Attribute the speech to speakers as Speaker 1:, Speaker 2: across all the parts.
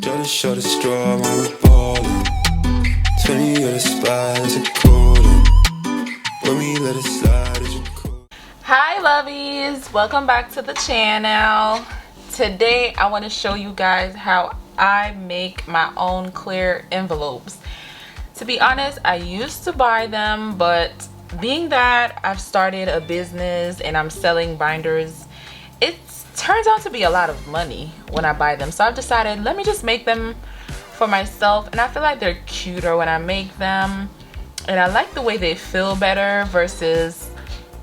Speaker 1: Just short of straw, I'm a baller. 20 of the spies are calling. When we let it slide, as you call.
Speaker 2: Hi lovies, welcome back to the channel. Today I want to show you guys how I make my own clear envelopes. To be honest, I used to buy them, but being that I've started a business and I'm selling binders, it turns out to be a lot of money when I buy them. So I've decided, let me just make them for myself, and I feel like they're cuter when I make them, and I like the way they feel better versus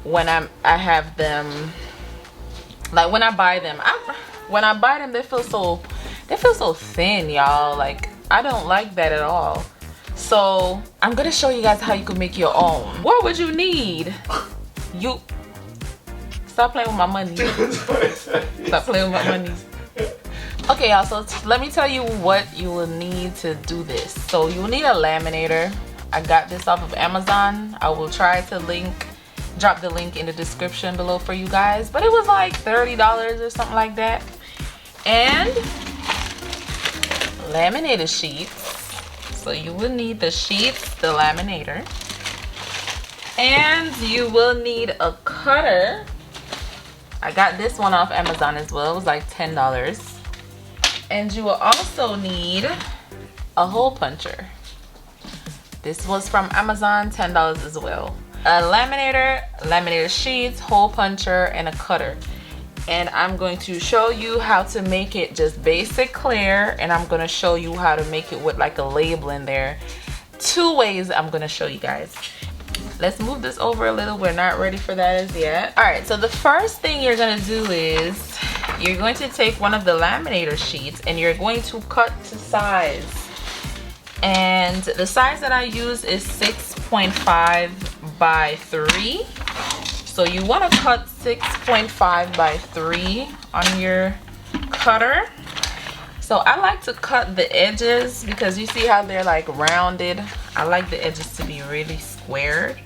Speaker 2: when I have them, like when I buy them. When I buy them, they feel so thin, y'all. Like, I don't like that at all. So I'm gonna show you guys how you can make your own. What would you need? You stop playing with my money. Stop playing with my money. Okay, y'all, so let me tell you what you will need to do this. So you will need a laminator. I got this off of Amazon. I will try to drop the link in the description below for you guys, but it was like $30 or something like that. And laminated sheets. So you will need the sheets, the laminator, and you will need a cutter. I got this one off Amazon as well. It was like $10. And you will also need a hole puncher. This was from Amazon, $10 as well. A laminator, laminated sheets, hole puncher, and a cutter. And I'm going to show you how to make it just basic clear, and I'm going to show you how to make it with like a label in there. Two ways I'm going to show you guys. Let's move this over a little. We're not ready for that as yet. All right, so the first thing you're going to do is you're going to take one of the laminator sheets and you're going to cut to size. And the size that I use is 6.5 by 3. So you want to cut 6.5 by 3 on your cutter. So I like to cut the edges because you see how they're like rounded. I like the edges to be really squared.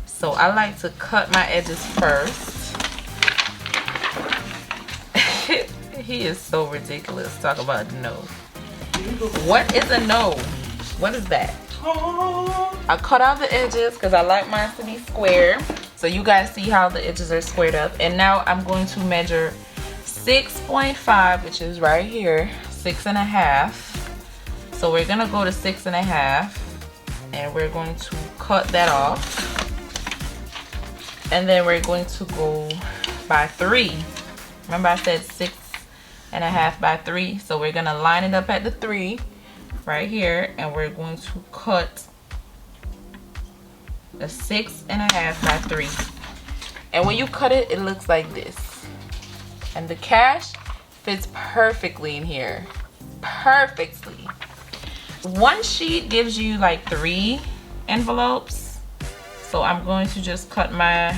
Speaker 2: So I like to cut my edges first. He is so ridiculous. Talk about no. What is a no? What is that? I cut out the edges because I like mine to be square. So you guys see how the edges are squared up. And now I'm going to measure 6.5, which is right here, 6.5. So we're gonna go to 6.5 and we're going to cut that off. And then we're going to go by 3. Remember I said 6.5 by 3. So we're gonna line it up at the 3 right here, and we're going to cut a 6.5 by 3. And when you cut it, it looks like this. And the cash fits perfectly in here. Perfectly. One sheet gives you like 3 envelopes. So I'm going to just cut my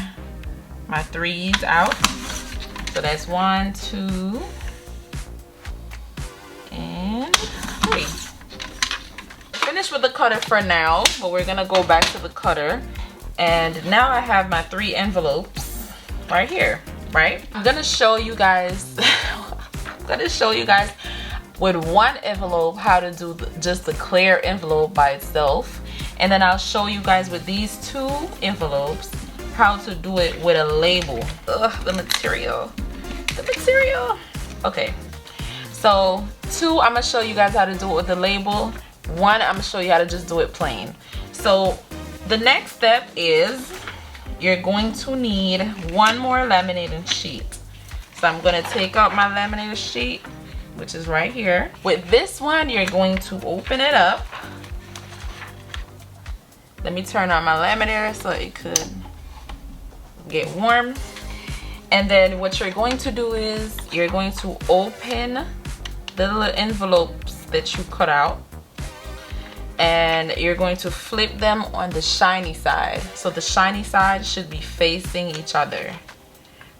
Speaker 2: 3s out. So that's 1, 2, and 3. Finished with the cutter for now, but we're gonna go back to the cutter. And now I have my 3 envelopes right here, right? I'm gonna show you guys with one envelope how to do just the clear envelope by itself, and then I'll show you guys with these 2 envelopes how to do it with a label. Ugh, the material. Okay, so 2, I'm gonna show you guys how to do it with the label. 1, I'm gonna show you how to just do it plain. So the next step is you're going to need 1 more laminated sheet. So I'm gonna take out my laminated sheet, which is right here. With this one, you're going to open it up. Let me turn on my laminator so it could get warm. And then what you're going to do is you're going to open the little envelopes that you cut out, and you're going to flip them on the shiny side. So the shiny side should be facing each other.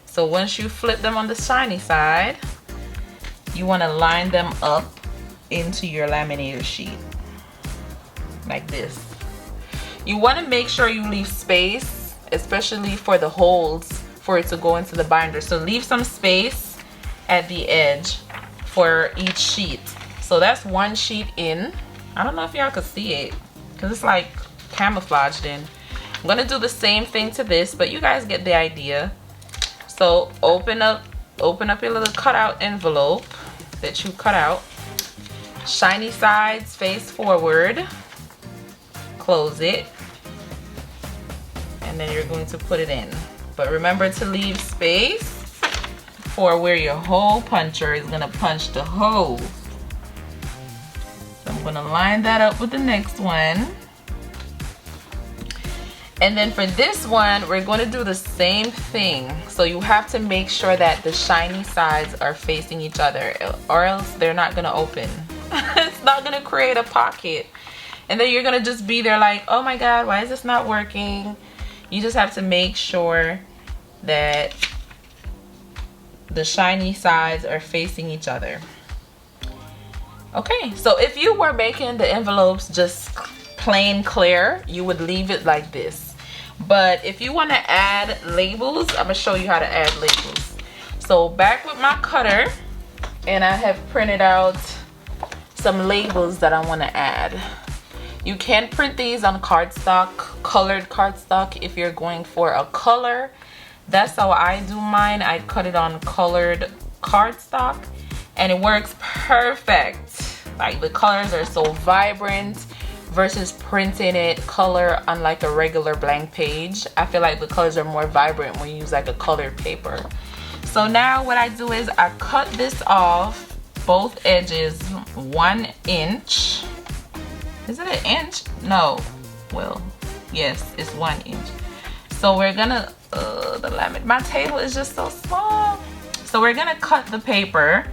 Speaker 2: So once you flip them on the shiny side, you want to line them up into your laminator sheet like this. You want to make sure you leave space, especially for the holes for it to go into the binder. So leave some space at the edge for each sheet. So that's one sheet in. I don't know if y'all could see it because it's like camouflaged in. I'm gonna do the same thing to this, but you guys get the idea. So open up your little cutout envelope that you cut out. Shiny sides face forward. Close it. And then you're going to put it in. But remember to leave space for where your hole puncher is gonna punch the hole. So I'm gonna line that up with the next one. And then for this one, we're going to do the same thing. So you have to make sure that the shiny sides are facing each other, or else they're not going to open. It's not going to create a pocket. And then you're going to just be there like, oh my God, why is this not working? You just have to make sure that the shiny sides are facing each other. Okay, so if you were making the envelopes just plain clear, you would leave it like this. But if you want to add labels, I'm gonna show you how to add labels. So back with my cutter, and I have printed out some labels that I want to add. You can print these on cardstock, colored cardstock, if you're going for a color. That's how I do mine. I cut it on colored cardstock and it works perfect. Like the colors are so vibrant versus printing it color on like a regular blank page. I feel like the colors are more vibrant when you use like a colored paper. So now what I do is I cut this off both edges 1 inch. Is it an inch? No. Well, yes, it's 1 inch. So we're gonna the laminate. My table is just so small. So we're gonna cut the paper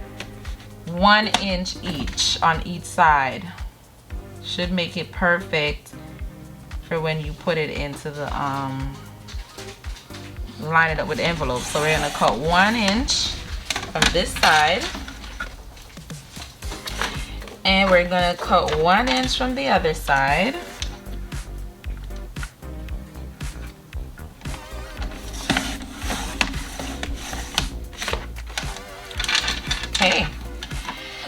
Speaker 2: 1 inch each on each side. Should make it perfect for when you put it into the line it up with the envelope. So we're gonna cut 1 inch from this side, and we're gonna cut 1 inch from the other side. Okay,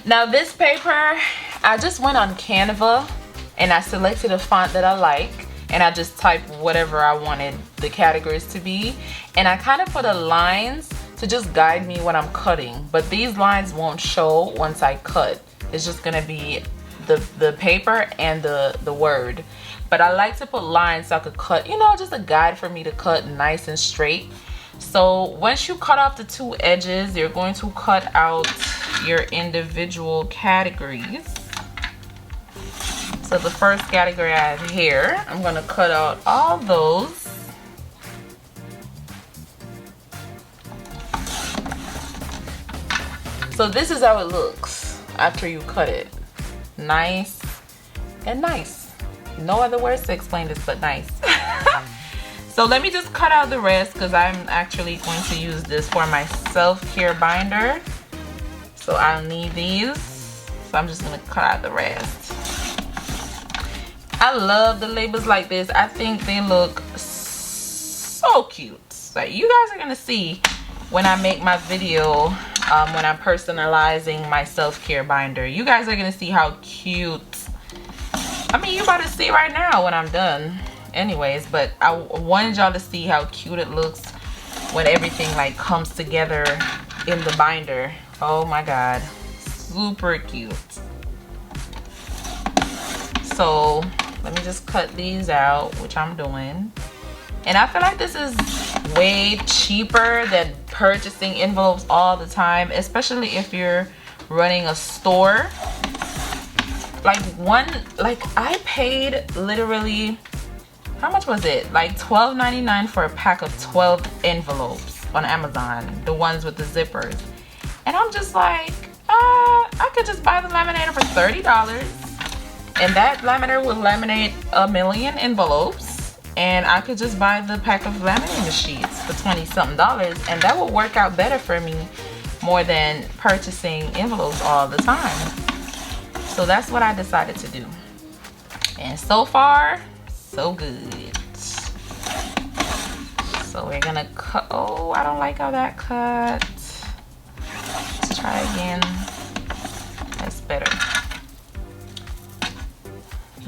Speaker 2: now this paper, I just went on Canva and I selected a font that I like, and I just typed whatever I wanted the categories to be, and I kind of put a lines to just guide me when I'm cutting, but these lines won't show once I cut. It's just gonna be the paper and the word. But I like to put lines so I could cut, you know, just a guide for me to cut nice and straight. So once you cut off the 2 edges, you're going to cut out your individual categories. So the first category I have here, I'm gonna cut out all those. So this is how it looks after you cut it. Nice and nice. No other words to explain this but nice. So let me just cut out the rest because I'm actually going to use this for my self-care binder. So I'll need these. So I'm just gonna cut out the rest. I love the labels like this. I think they look so cute. Like you guys are gonna see when I make my video, when I'm personalizing my self-care binder. You guys are gonna see how cute. I mean, you about to see right now when I'm done. Anyways, but I wanted y'all to see how cute it looks when everything like comes together in the binder. Oh my God, super cute. So let me just cut these out, which I'm doing. And I feel like this is way cheaper than purchasing envelopes all the time, especially if you're running a store. Like I paid literally, how much was it? Like $12.99 for a pack of 12 envelopes on Amazon, the ones with the zippers. And I'm just like, I could just buy the laminator for $30. And that laminator will laminate 1,000,000 envelopes. And I could just buy the pack of laminating sheets for $20-something. And that will work out better for me more than purchasing envelopes all the time. So that's what I decided to do. And so far, so good. So we're gonna cut. Oh, I don't like how that cut. Let's try again. That's better.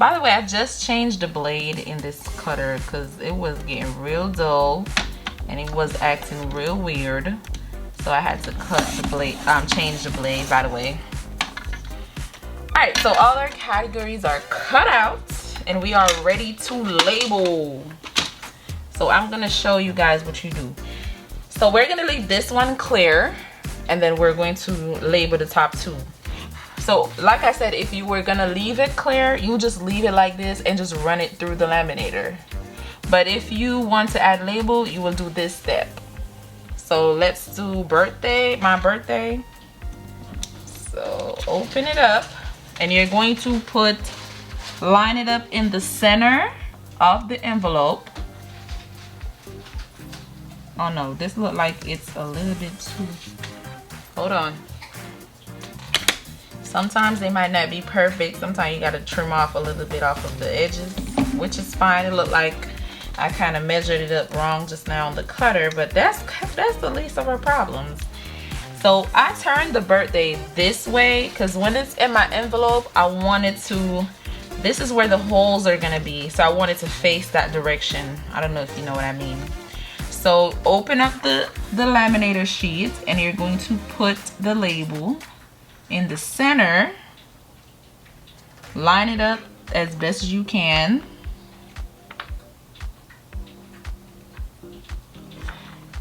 Speaker 2: By the way, I just changed the blade in this cutter because it was getting real dull and it was acting real weird. So I had to cut the blade, change the blade, by the way. Alright, so all our categories are cut out and we are ready to label. So I'm gonna show you guys what you do. So we're gonna leave this one clear and then we're going to label the top two. So like I said, if you were gonna leave it clear, you just leave it like this and just run it through the laminator. But if you want to add label, you will do this step. So let's do birthday, my birthday. So open it up and you're going to line it up in the center of the envelope. Oh no, this look like it's a little bit too, hold on. Sometimes they might not be perfect. Sometimes you gotta trim off a little bit off of the edges, which is fine. It looked like I kind of measured it up wrong just now on the cutter, but that's the least of our problems. So I turned the birthday this way because when it's in my envelope, I wanted to, this is where the holes are gonna be. So I wanted to face that direction. I don't know if you know what I mean. So open up the laminator sheet and you're going to put the label in the center, line it up as best as you can.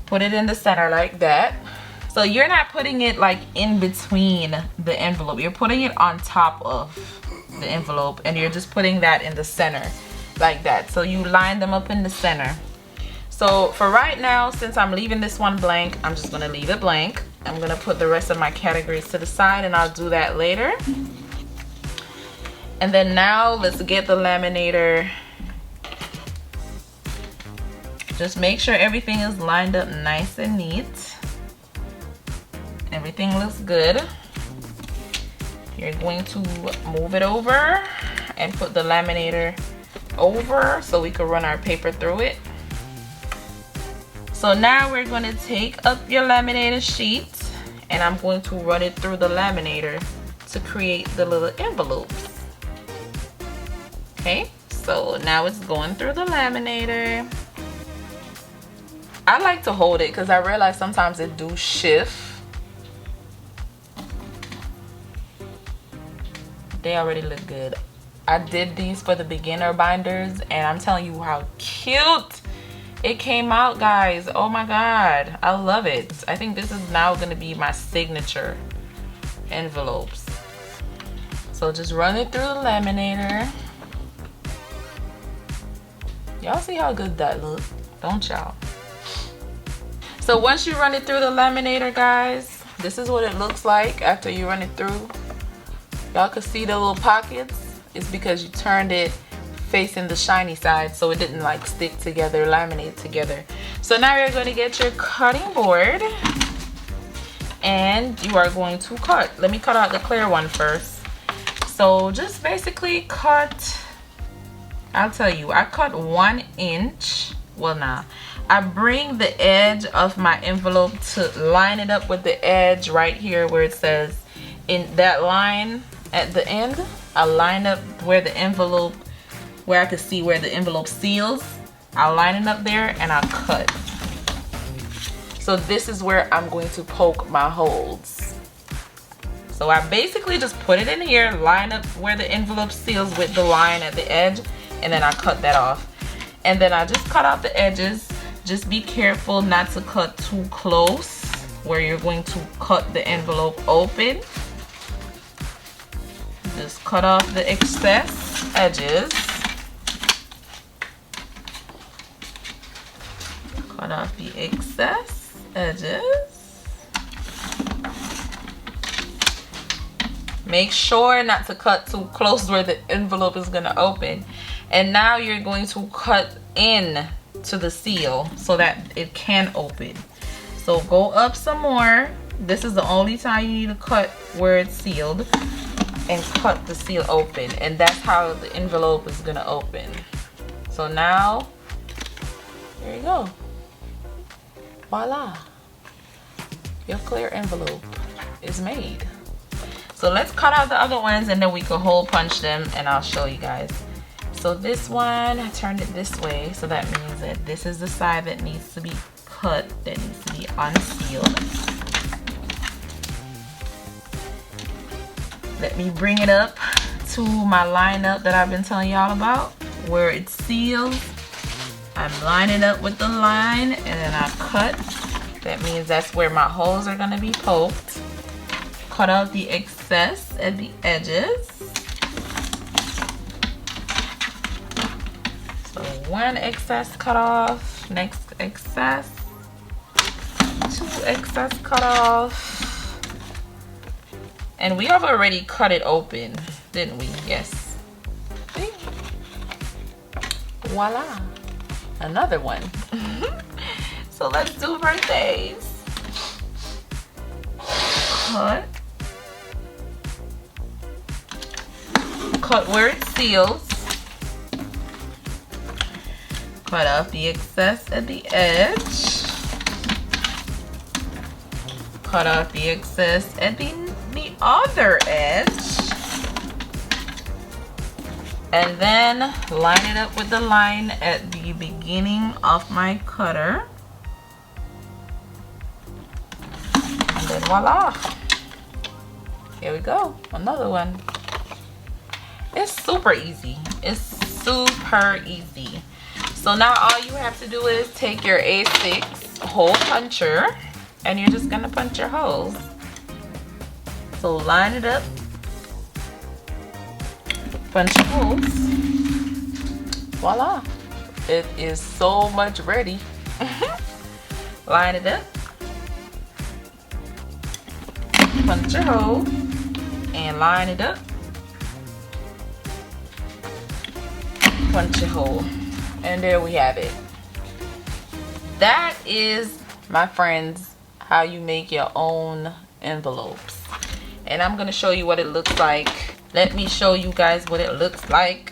Speaker 2: Put it in the center like that. So you're not putting it like in between the envelope, you're putting it on top of the envelope and you're just putting that in the center like that. So you line them up in the center. So for right now, since I'm leaving this one blank, I'm just gonna leave it blank. I'm gonna put the rest of my categories to the side and I'll do that later. And then now let's get the laminator. Just make sure everything is lined up nice and neat. Everything looks good. You're going to move it over and put the laminator over so we can run our paper through it. So now we're going to take up your laminated sheet and I'm going to run it through the laminator to create the little envelopes. Okay, so now it's going through the laminator. I like to hold it because I realize sometimes it do shift. They already look good. I did these for the beginner binders and I'm telling you how cute it came out, guys. Oh my god, I love it. I think this is now gonna be my signature envelopes. So just run it through the laminator. Y'all see how good that looks, don't y'all? So once you run it through the laminator, guys, this is what it looks like after you run it through. Y'all can see the little pockets. It's because you turned it facing the shiny side so it didn't like stick together, laminate together. So now you're going to get your cutting board and you are going to cut. Let me cut out the clear one first. So just basically cut, I'll tell you, I cut 1 inch. Well, nah, I bring the edge of my envelope to line it up with the edge right here where it says, in that line at the end, I line up where the envelope, where I can see where the envelope seals. I'll line it up there and I'll cut. So this is where I'm going to poke my holes. So I basically just put it in here, line up where the envelope seals with the line at the edge, and then I cut that off. And then I just cut out the edges. Just be careful not to cut too close where you're going to cut the envelope open. Just cut off the excess edges. Cut off the excess edges. Make sure not to cut too close where the envelope is going to open. And now you're going to cut in to the seal so that it can open. So go up some more. This is the only time you need to cut where it's sealed and cut the seal open, and that's how the envelope is gonna open. So now, there you go. Voila, your clear envelope is made. So let's cut out the other ones and then we can hole punch them and I'll show you guys. So this one, I turned it this way, so that means that this is the side that needs to be cut, that needs to be unsealed. Let me bring it up to my lineup that I've been telling y'all about, where it's sealed. I'm lining up with the line and then I cut. That means that's where my holes are gonna be poked. Cut out the excess at the edges. So one excess cut off, next excess, two excess cut off. And we have already cut it open, didn't we? Yes. See? Voila. Another one. So let's do birthdays. Cut. Cut where it seals. Cut off the excess at the edge. Cut off the excess at the other edge. And then line it up with the line at the beginning of my cutter. And then voila. Here we go. Another one. It's super easy. It's super easy. So now all you have to do is take your A6 hole puncher and you're just gonna punch your holes. So line it up, punch your holes. Voila. It is so much ready. Line it up, punch your hole, and line it up, punch your hole. And there we have it. That is, my friends, how you make your own envelopes. And I'm gonna show you what it looks like. Let me show you guys what it looks like.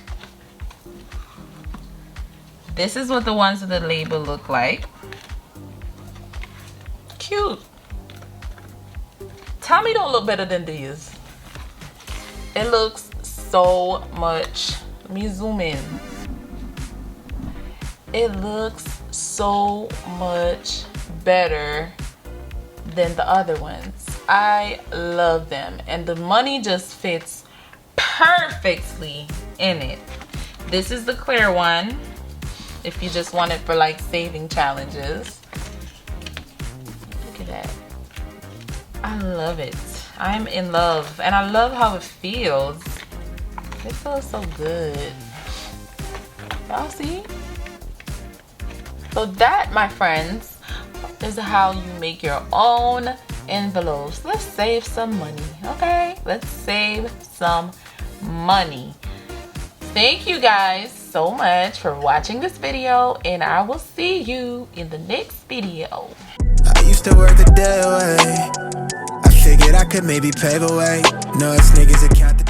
Speaker 2: This is what the ones with the label look like. Cute. Tell me don't look better than these. It looks so much. Let me zoom in. It looks so much better than the other ones. I love them, and the money just fits perfectly in it. This is the clear one if you just want it for like saving challenges. Look at that. I love it. I'm in love, and I love how it feels. It feels so good. Y'all see? So that, my friends, is how you make your own envelopes. Let's save some money, okay? Let's save some money. Thank you guys so much for watching this video, and I will see you in the next video.
Speaker 1: I used to work the day away. I figured I could maybe pave a way. No, it's niggas that count the